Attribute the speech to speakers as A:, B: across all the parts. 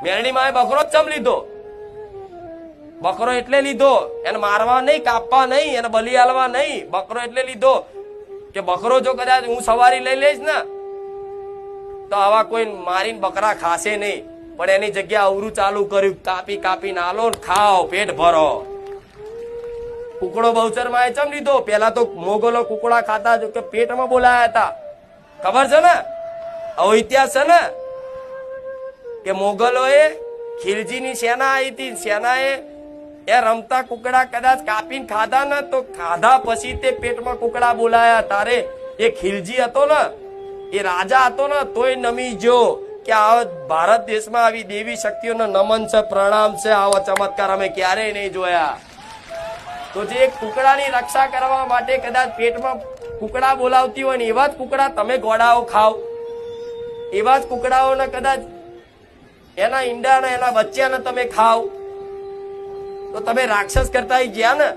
A: મેરડી માએ બકરો ચમ લીધો? બકરો એટલે લીધો એને મારવા નહીં, કાપવા નહીં, એને બલિ આલવા નહીં. બકરો એટલે લીધો કે બકરો જો કદાચ હું સવારી લઈ લઈશ ને તો આવા કોઈ મારીને બકરા ખાશે નહીં. પણ એની જગ્યા અવરું ચાલુ કર્યું, કાપી કાપીને આલો ખાઓ, પેટ ભરો. કુકડો બહુચર માં ચમ લીધો? પેલા તો મોગલો કુકડા ખાતા જો કે પેટમાં બોલાયા હતા. ખબર છે ને? આવો ઇતિહાસ છે ને કે મોગલોએ ખીલજીની સેના આવી હતી. સેનાએ એ રમતા કુકડા કદાચ કાપીને ખાધા ને તો ખાધા પછી તે પેટમાં કુકડા બોલાયા. તારે એ ખીલજી હતો ને, એ રાજા હતો ને, તોય નમી જો કે આ ભારત દેશમાં આવી દેવી શક્તિઓનો નમન છે, પ્રણામ છે. આવો ચમત્કાર અમે ક્યારેય નહીં જોયા. તો જે કુકડાની રક્ષા કરવા માટે કદાચ પેટમાં કુકડા બોલાવતી હોય ને એવા જ કુકડા તમે ગોળાઓ ખાવ, એવા જ કુકડાઓને કદાચ એના ઈંડા ને એના બચ્ચાને તમે ખાવ તો તમે રાક્ષસ કરતા ગયા ને.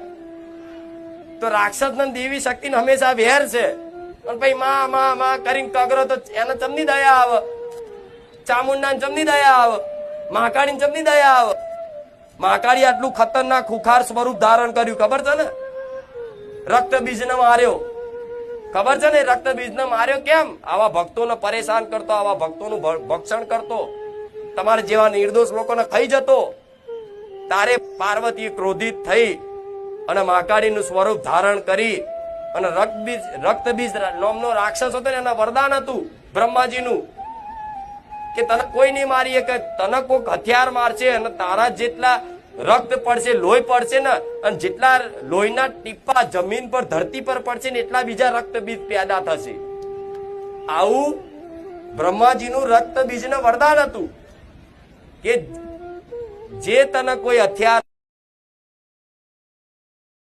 A: તો રાક્ષસ ને દેવી શક્તિ હંમેશા વેર છે. પણ ભાઈ માં માં માં કરીને કગરો તો એને ચમની દયા આવે, ચામુંડા ચમની દયા આવે, મહાકાળી ચમની દયા આવે. મહાકાળી આટલું ખતરનાક ખુખાર સ્વરૂપ ધારણ કર્યું, ખબર છે ને? રક્તબીજ ને માર્યો, ખબર છે ને? રક્તબીજ ને માર્યો કેમ? આવા ભક્તોને પરેશાન કરતો, આવા ભક્તોનું ભક્ષણ કરતો, તમારા જેવા નિર્દોષ લોકોને ખાઈ જતો. તારે પાર્વતી ક્રોધિત થઈ અને મહાકાળીનું સ્વરૂપ ધારણ કરી અને રક્તબીજ નામનો રાક્ષસ હતો ને એના વરદાન હતું બ્રહ્માજીનું કે તને કોઈ નહીં મારી શકે, તને કોઈક હથિયાર મારશે અને તારા જેટલા રક્ત પડશે, લોહી પડશે ને, અને જેટલા લોહીના ટીપા જમીન પર ધરતી પર પડશે ને એટલા બીજા રક્તબીજ પેદા થશે. આવું બ્રહ્માજીનું રક્તબીજનું વરદાન હતું કે જે તને કોઈ હથિયાર